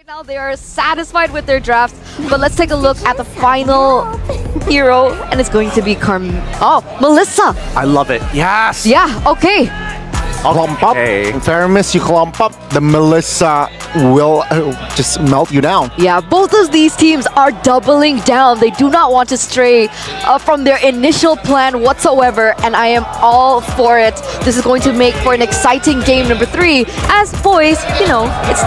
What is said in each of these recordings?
Now they are satisfied with their drafts, but let's take a look at the final hero, and it's going to be Melissa. I love it. Yes. Yeah, okay. Clump up. In fairness, you clump up, the Melissa will just melt you down. Yeah, both of these teams are doubling down. They do not want to stray from their initial plan whatsoever, and I am all for it. This is going to make for an exciting game number 3. As boys, you know, it's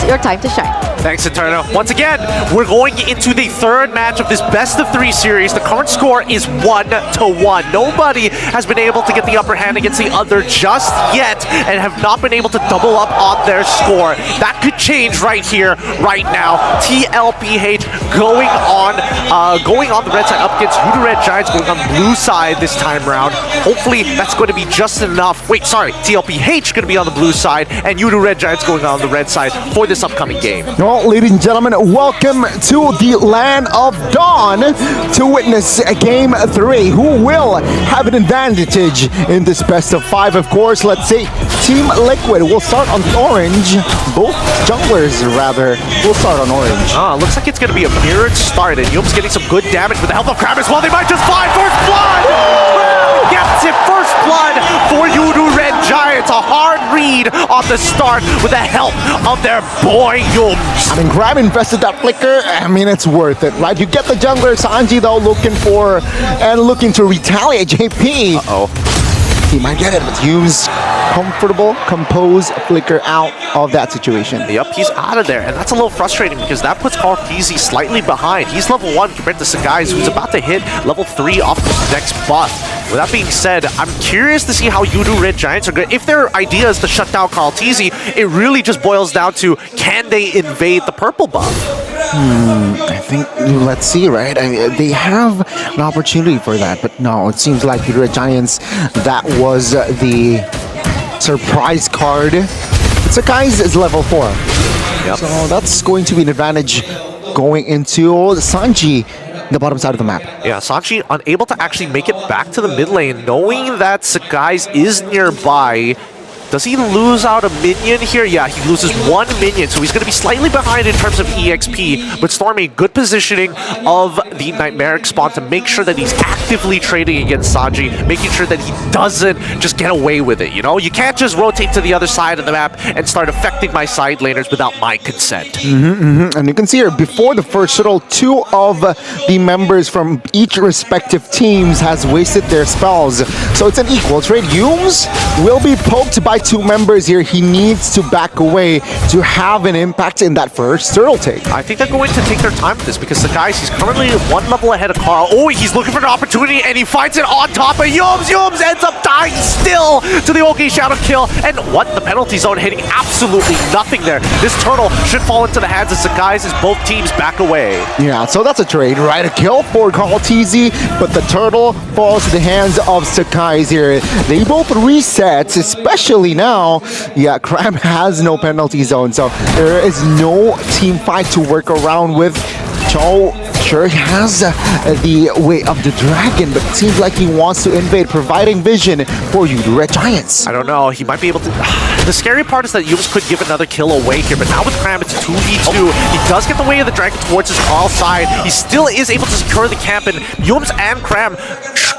your time to shine. Thanks, Eterno. Once again, we're going into the third match of this best-of-3 series. The current score is 1-1. Nobody has been able to get the upper hand against the other just yet, and have not been able to double up on their score. That could change right here, right now. TLPH going on the red side up against Yoodo Red Giants going on the blue side this time around. Hopefully, that's going to be just enough. Wait, sorry, TLPH going to be on the blue side, and Yoodo Red Giants going on the red side for this upcoming game. Well, ladies and gentlemen, welcome to the Land of Dawn to witness Game 3. Who will have an advantage in this best of 5? Of course, let's see. Team Liquid will start on the orange. Both junglers, rather, will start on orange. Looks like it's going to be a mirrored start, and Yoom's getting some good damage with the help of Crab as well. They might just find first blood! Crab gets it, first blood for Yoodo Red Giants. A hard read on the start with the help of their boy Yooms. I mean, Crab invested that flicker. I mean, it's worth it, right? You get the jungler, Sanji, though, looking to retaliate. JP. He might get it, but Hume's comfortable, compose, flicker out of that situation. Yep, he's out of there, and that's a little frustrating because that puts Karteezy slightly behind. He's level 1 compared to Sagai's, who's about to hit level 3 off the next buff. With that being said, I'm curious to see how Yoodo Red Giants are good. If their idea is to shut down Karteezy, it really just boils down to, can they invade the purple buff? I think, let's see, right? I mean, they have an opportunity for that, but no, it seems like Yoodo Red Giants, that was the surprise card. Sagai's is level 4. Yep. So that's going to be an advantage going into Sanji, the bottom side of the map. Yeah, Sanji unable to actually make it back to the mid lane, knowing that Sagai's is nearby. Does he lose out a minion here? Yeah, he loses 1 minion, so he's going to be slightly behind in terms of EXP. But Stormy, good positioning of the Nightmaric spawn to make sure that he's actively trading against Sanji, making sure that he doesn't just get away with it, you know? You can't just rotate to the other side of the map and start affecting my side laners without my consent. And you can see here, before the first shuttle, 2 of the members from each respective teams has wasted their spells. So it's an equal trade. Yooms will be poked by 2 members here. He needs to back away to have an impact in that first turtle take. I think they're going to take their time with this because Sagai's, he's currently 1 level ahead of Carl. Oh, he's looking for an opportunity and he finds it on top of Yooms. Yooms ends up dying still to the OK Shadow kill. And what? The penalty zone hitting absolutely nothing there. This turtle should fall into the hands of Sagai's as both teams back away. Yeah, so that's a trade, right? A kill for Karteezy, but the turtle falls to the hands of Sagai's here. They both reset, especially now. Yeah, Crab has no penalty zone, so there is no team fight to work around with. Cho sure has the way of the dragon, but it seems like he wants to invade, providing vision for Yoodo Red Giants. I don't know, he might be able to... The scary part is that Yooms could give another kill away here, but now with Crab it's 2v2. He does get the way of the dragon towards his Carl side. He still is able to secure the camp, and Yooms and Crab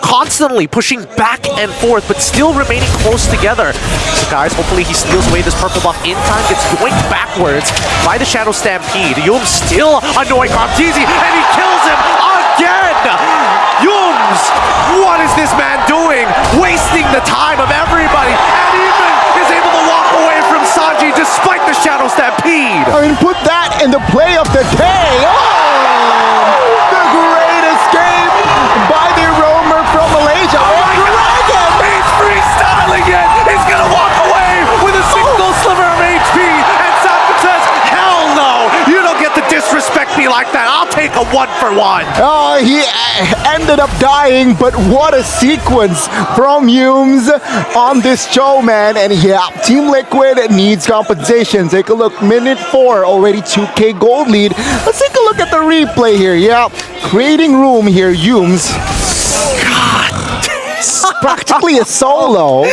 constantly pushing back and forth, but still remaining close together. So guys, hopefully he steals away this purple buff in time, gets yoinked backwards by the Shadow Stampede. Yooms still annoying Karteezy, and he kills him again! Yooms, what is this man doing? Wasting the time of everybody, and even is able to walk away from Sanji despite the Shadow Stampede! I mean, put that in the play of the day! Oh! The greatest game by the roamer from Malaysia! He's freestyling it! He's gonna walk away with a single sliver of HP! And Sapphire says, hell no! You don't get to disrespect me like that! I'll take a 1-for-1! Oh, he ended up dying, but what a sequence from Yooms on this show, man. And yeah, Team Liquid needs compensation. Take a look, minute 4, already 2K gold lead. Let's take a look at the replay here. Yeah, creating room here, Yooms. God, practically a solo.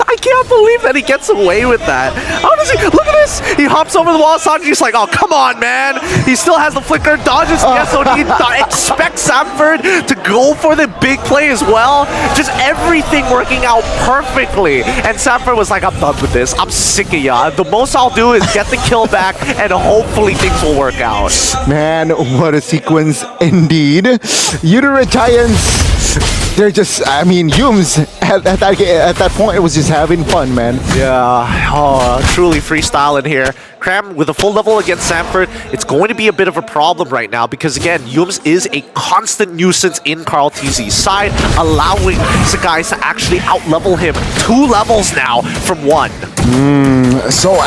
I can't believe that he gets away with that. How does he? Look at this. He hops over the wall. Sanji's like, oh, come on, man. He still has the flicker, dodges the SOD, expects Sanford to go for the big play as well. Just everything working out perfectly. And Sanford was like, I'm done with this. I'm sick of ya. The most I'll do is get the kill back, and hopefully things will work out. Man, what a sequence indeed. Yoodo Giants, they're just, I mean, Yums at that point was just having fun, man. Yeah, oh, truly freestyle in here. Cram with a full level against Sanford, it's going to be a bit of a problem right now because, again, Yums is a constant nuisance in Carl TZ's side, allowing Sakai's to actually out-level him 2 levels now from 1. So,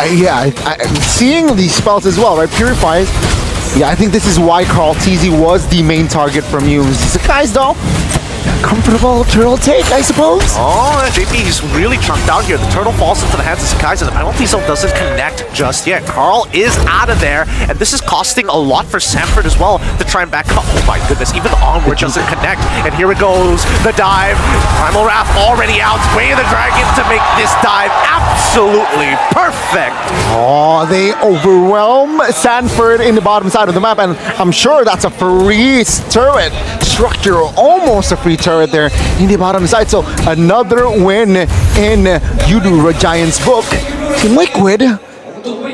seeing these spells as well, right? Purifies. Yeah, I think this is why Carl TZ was the main target from Yums. Sakai's, though, comfortable turtle take, I suppose. Oh, JP, he's really chunked out here. The turtle falls into the hands of Sakai's, and the penalty zone doesn't connect just yet. Carl is out of there, and this is costing a lot for Sanford as well to try and back up. Oh my goodness, even the onward doesn't connect. And here it goes, the dive. Primal Wrath already out, way of the dragon to make this dive absolutely perfect. Oh, they overwhelm Sanford in the bottom side of the map, and I'm sure that's a free turret structure, almost a free turret there in the bottom side. So another win in Yoodo Giants' book. Team Liquid,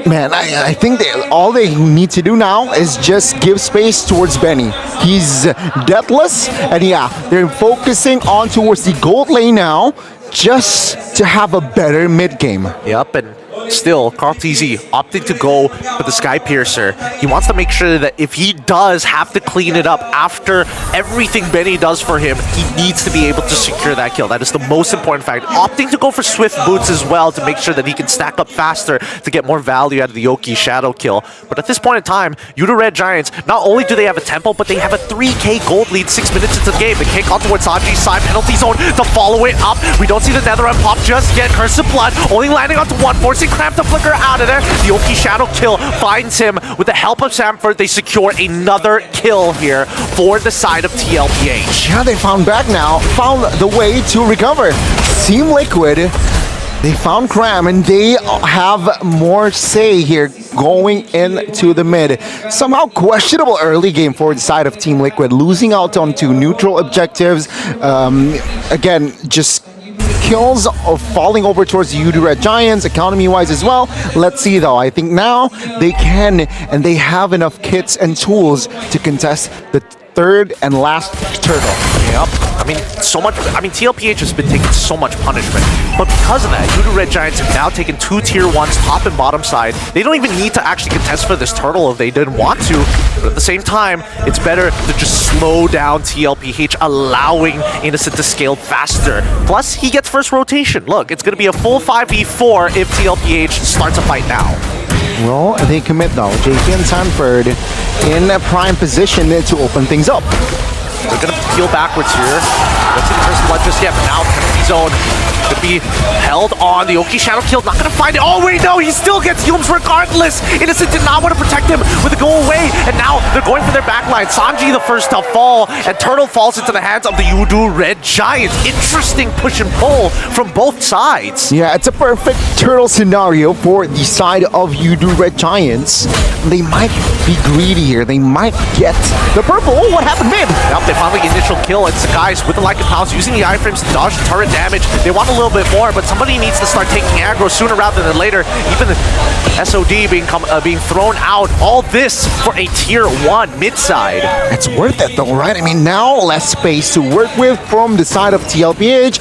man, I think all they need to do now is just give space towards Benny. He's deathless, and yeah, they're focusing on towards the gold lane now, just to have a better mid game. Yep, and still, Carl TZ opting to go for the Sky Piercer. He wants to make sure that if he does have to clean it up after everything Benny does for him, he needs to be able to secure that kill. That is the most important fact. Opting to go for Swift Boots as well to make sure that he can stack up faster to get more value out of the Yoki Shadow kill. But at this point in time, Yoodo Red Giants, not only do they have a tempo, but they have a 3k gold lead 6 minutes into the game. They can't come towards Sanji's side, penalty zone to follow it up. We don't see the Netherite pop just yet. Curse of Blood only landing onto 1, forcing Cramp to flicker out of there. The Yoki Shadow kill finds him. With the help of Sanford, they secure another kill here for the side of TLPH. Yeah, they found the way to recover. Team Liquid, they found Cram, and they have more say here going into the mid. Somehow questionable early game for the side of Team Liquid, losing out on 2 neutral objectives. Again, just kills of falling over towards the Yoodo Red Giants, economy-wise as well. Let's see, though. I think now they can, and they have enough kits and tools to contest the 3rd and last turtle. Yep. TLPH has been taking so much punishment. But because of that, Yoodo Red Giants have now taken 2 tier 1s, top and bottom side. They don't even need to actually contest for this turtle if they didn't want to. But at the same time, it's better to just slow down TLPH, allowing Innocent to scale faster. Plus, he gets first rotation. Look, it's going to be a full 5v4 if TLPH starts a fight now. Well, they commit, though. JP and Sanford in a prime position to open things up. They're going to peel backwards here. Don't see the first blood just yet, but now penalty zone could be held on. The Yoki Shadow kill, not going to find it. Oh, wait, no, he still gets Yums regardless. Innocent did not want to protect him with a go away, and now they're going for their backline. Sanji the first to fall, and Turtle falls into the hands of the Yoodo Red Giants. Interesting push and pull from both sides. Yeah, it's a perfect turtle scenario for the side of Yoodo Red Giants. They might be greedy here. They might get the purple. Oh, what happened mid? Yep, they found the initial kill. It's the guys with the Like of Pounds using the iframes to dodge the turret damage. They want a little bit more, but somebody needs to start taking aggro sooner rather than later. Even the SOD being thrown out. All this for a tier 1 mid-side. It's worth it though, right? I mean, now less space to work with from the side of TLPH.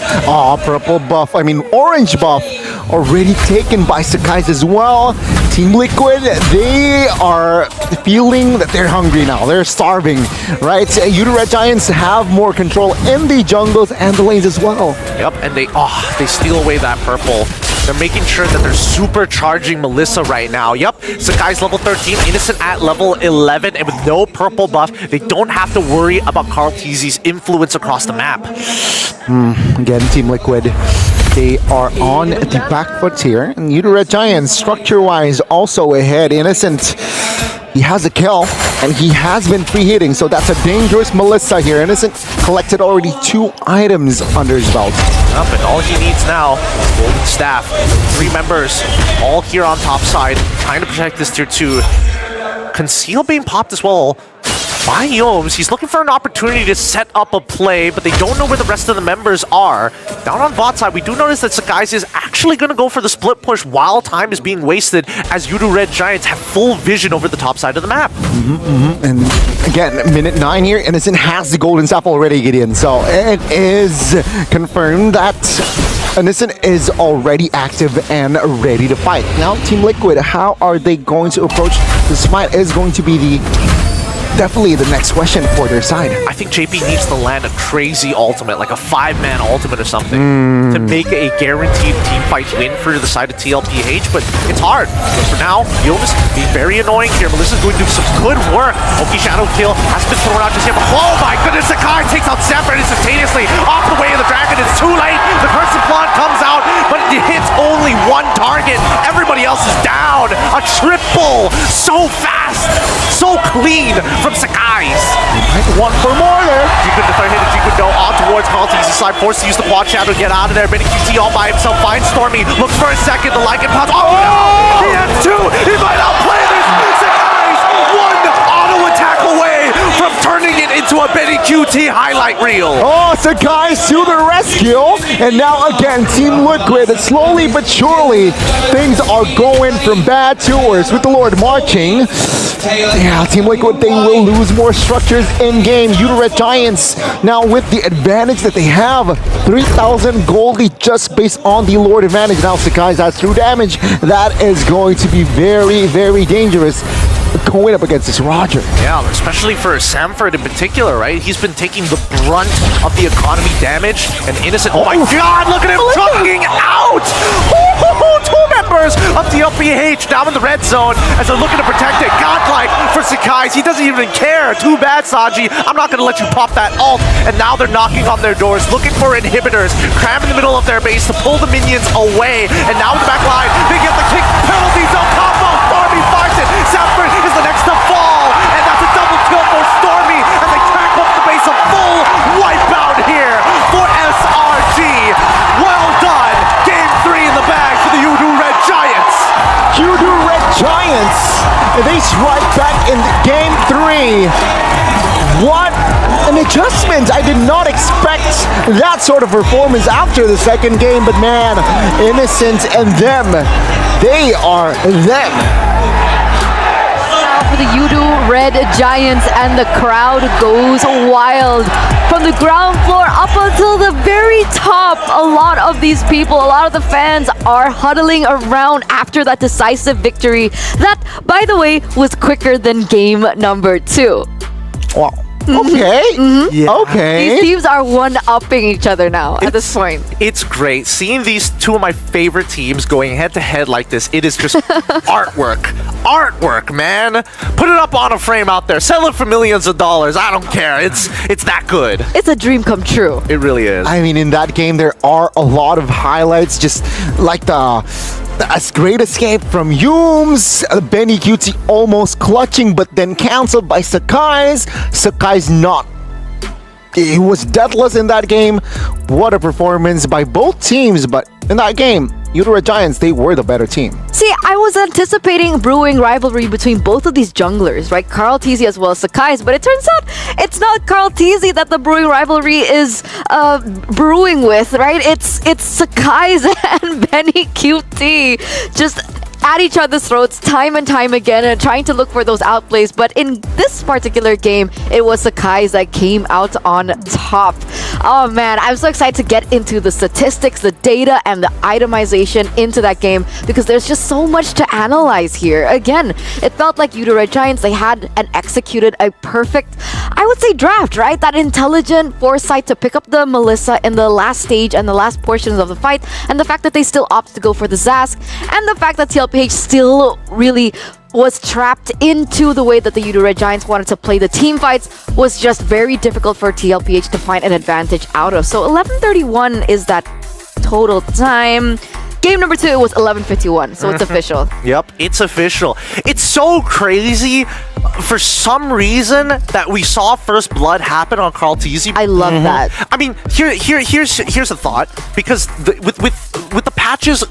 Orange buff already taken by Sakai's as well. Team Liquid, they are feeling that they're hungry now. They're starving, right? Yoodo Red Giants have more control in the jungles and the lanes as well. Yep, and they steal away that purple. They're making sure that they're supercharging Melissa right now. Yep, Sakai's level 13, Innocent at level 11, and with no purple buff, they don't have to worry about Carl TZ's influence across the map. Again, Team Liquid, they are on the back foot here. And Yoodo Red Giants, structure-wise, also ahead. Innocent, He has a kill, and he has been free hitting, so that's a dangerous Melissa here. Innocent collected already 2 items under his belt. Up, and all he needs now is Golden Staff. 3 members all here on top side, trying to protect this tier 2. Conceal being popped as well by Yooms. He's looking for an opportunity to set up a play, but they don't know where the rest of the members are. Down on bot side, we do notice that Sakai's is actually going to go for the split push while time is being wasted, as Yoodo Red Giants have full vision over the top side of the map. And again, minute 9 here, Innocent has the Golden Staff already, Gideon. So it is confirmed that Innocent is already active and ready to fight. Now, Team Liquid, how are they going to approach this fight is going to be definitely the next question for their side. I think JP needs to land a crazy ultimate, like a 5-man ultimate or something, to make a guaranteed team fight win for the side of TLPH, but it's hard. But for now, Yooms being very annoying here. Melissa's going to do some good work. Oki Shadow kill has been thrown out just here, but oh my goodness, Sakai takes out Sanford instantaneously off the way of the dragon. It's too late. The Curse of Blood comes out, but it hits only 1 target. Everybody else is down. A triple. So fast. So clean from Sakai's. One for more there. G-Good the third hit, G-Good no on towards Maltese side, forced to use the quad shadow to get out of there. Benny QT all by himself, finds Stormy, looks for a second, the Lycan pops. Oh no! He has 2! He might outplay this! Sakai's 1 auto attack away from turning it into a Benny QT highlight reel. Oh, Sakai's to the rescue. And now again, Team Liquid, slowly but surely, things are going from bad to worse with the Lord marching. Yeah, Team Liquid, they will lose more structures in-game. Yoodo Red Giants, now with the advantage that they have, 3,000 goldie just based on the Lord advantage. Now Sakai's has true damage. That is going to be very, very dangerous going up against this Roger. Yeah, especially for Samford in particular, right? He's been taking the brunt of the economy damage, and Innocent, oh my god, look at him chugging out! 2 members of TLPH down in the red zone as they're looking to protect it. Godlike for Sakai's, he doesn't even care. Too bad, Saji. I'm not going to let you pop that ult. And now they're knocking on their doors, looking for inhibitors, cram in the middle of their base to pull the minions away. And now in the back line, they get the kick penalty zone combo. Stormy finds it. Samford is the next to fall, and that's a double kill for Stormy as they track up the base. A full wipeout here for SRG. Well done. Game 3 in the bag for the Yoodo Red Giants. Yoodo Red Giants, they strike back in game 3. What an adjustment. I did not expect that sort of performance after the second game, but man, Innocent and them, they are them. For the Yoodo Red Giants, and the crowd goes wild. From the ground floor up until the very top, a lot of these people, a lot of the fans are huddling around after that decisive victory. That, by the way, was quicker than game number 2. Wow. Okay. Yeah. Okay. These teams are one-upping each other now at this point. It's great. Seeing these 2 of my favorite teams going head-to-head like this, it is just artwork. Artwork, man. Put it up on a frame out there. Sell it for millions of dollars. I don't care. It's that good. It's a dream come true. It really is. I mean, in that game, there are a lot of highlights, just like the great escape from Yooms, Benny QT almost clutching, but then cancelled by Sakai's. Sakai's not. He was deathless in that game. What a performance by both teams, but in that game, Yoodo Red Giants, they were the better team. See, I was anticipating brewing rivalry between both of these junglers, right? Carl Teasy as well as Sakai's, but it turns out it's not Carl Teasy that the brewing rivalry is brewing with, right? It's Sakai's and Benny QT just at each other's throats time and time again and trying to look for those outplays. But in this particular game, it was Sakai's that came out on top. Oh man, I'm so excited to get into the statistics, the data, and the itemization into that game because there's just so much to analyze here. Again, it felt like Yoodo Red Giants, they had and executed a perfect, I would say, draft, right? That intelligent foresight to pick up the Melissa in the last stage and the last portions of the fight, and the fact that they still opted to go for the Zask, and the fact that TLPH still really was trapped into the way that the Yoodo Red Giants wanted to play the team fights was just very difficult for TLPH to find an advantage out of. So 11:31 is that total time. Game number 2, it was 11:51, so it's official. Yep, it's official. It's so crazy. For some reason that we saw first blood happen on Carl Teasy. I love that. I mean, here's a thought, because with the patches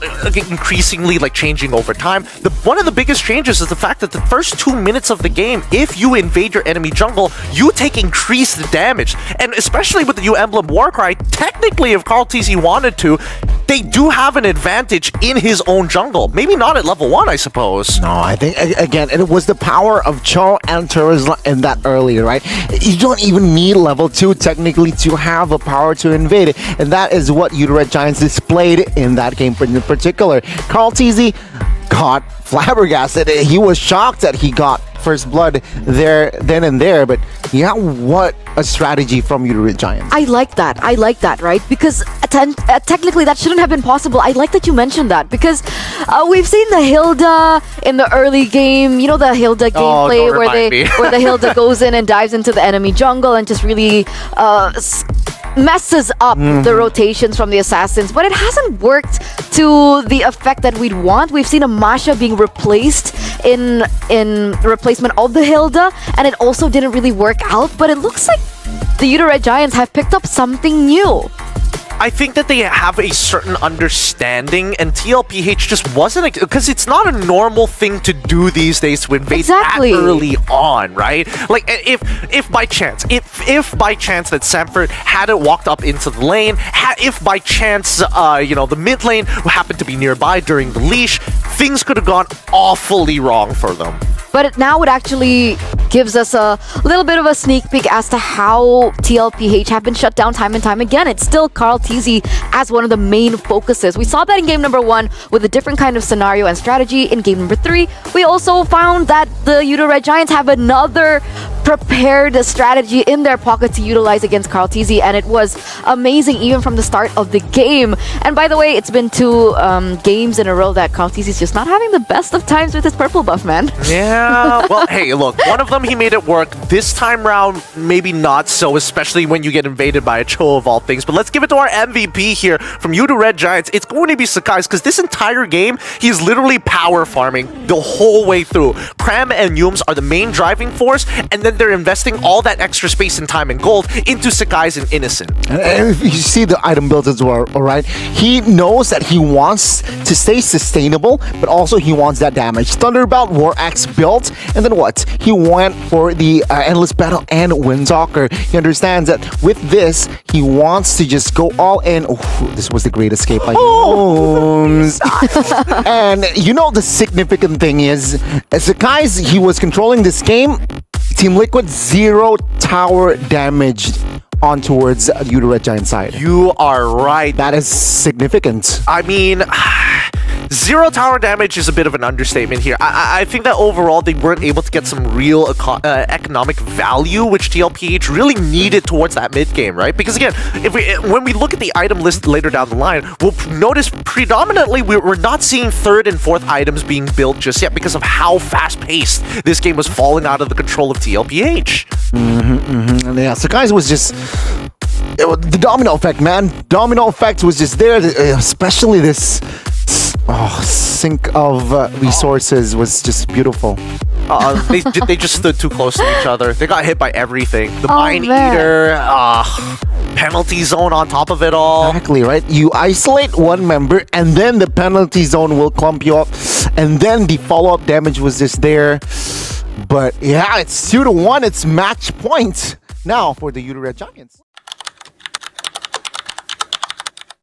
increasingly like changing over time, one of the biggest changes is the fact that the first 2 minutes of the game, if you invade your enemy jungle, you take increased damage, and especially with the new emblem Warcry, technically if Carl Teasy wanted to, they do have an advantage in his own jungle. Maybe not at level 1, I suppose. No, I think, again, it was the power of Cho and Turles in that earlier, right? You don't even need level 2 technically to have a power to invade, and that is what Yoodo Red Giants displayed in that game in particular. Carl Teasy got flabbergasted. He was shocked that he got first blood there, then and there, but yeah, what a strategy from Yoodo Red Giants. I like that, right? Because technically that shouldn't have been possible. I like that you mentioned that, because we've seen the Hilda in the early game, you know, the Hilda gameplay where the Hilda goes in and dives into the enemy jungle and just really messes up the rotations from the assassins, but it hasn't worked to the effect that we'd want. We've seen a Masha being replaced in replacement of the Hilda, and it also didn't really work out, but it looks like the Yoodo Red Giants have picked up something new. I think that they have a certain understanding, and TLPH just wasn't, because it's not a normal thing to do these days to invade that early on, right? Like if by chance that Sanford hadn't walked up into the lane, if by chance the mid lane happened to be nearby during the leash, things could have gone awfully wrong for them. But now it actually gives us a little bit of a sneak peek as to how TLPH have been shut down time and time again. It's still Carl Teasy as one of the main focuses. We saw that in game number 1 with a different kind of scenario and strategy. In game number 3, we also found that the Yoodo Red Giants have another prepared strategy in their pocket to utilize against Carl Teasy, and it was amazing even from the start of the game. And by the way, it's been 2 games in a row that Carl Teasy's just not having the best of times with his purple buff, man. Yeah, well, hey, look, one of them he made it work. This time round, maybe not so, especially when you get invaded by a Cho of all things. But let's give it to our MVP here from Yoodo Red Giants. It's going to be Sakai's, because this entire game, he's literally power farming the whole way through. Cram and Yums are the main driving force, and then they're investing all that extra space and time and gold into Sakai's and Innocent. And if you see the item builds as well, alright? He knows that he wants to stay sustainable, but also he wants that damage. Thunderbolt, War Axe built, and then what? He went for the Endless Battle and Windstalker. He understands that with this, he wants to just go all in. Oh, this was the great escape by Yums. And you know the significant thing is, as Sakai's, he was controlling this game, Team Liquid 0 tower damaged on towards Yoodo Red Giant side. You are right. That is significant. I mean, 0 tower damage is a bit of an understatement here. I think that overall they weren't able to get some real economic value, which TLPH really needed towards that mid game, right? Because again, when we look at the item list later down the line, we'll notice predominantly we're not seeing 3rd and 4th items being built just yet because of how fast-paced this game was falling out of the control of TLPH. And yeah, Sakai's was just the domino effect, man. Domino effect was just there, especially this sink of resources was just beautiful. They just stood too close to each other. They got hit by everything. The Mine Eater, penalty zone on top of it all. Exactly, right? You isolate one member, and then the penalty zone will clump you up, and then the follow-up damage was just there. But yeah, it's 2-1. It's match point now for the Yoodo Red Giants.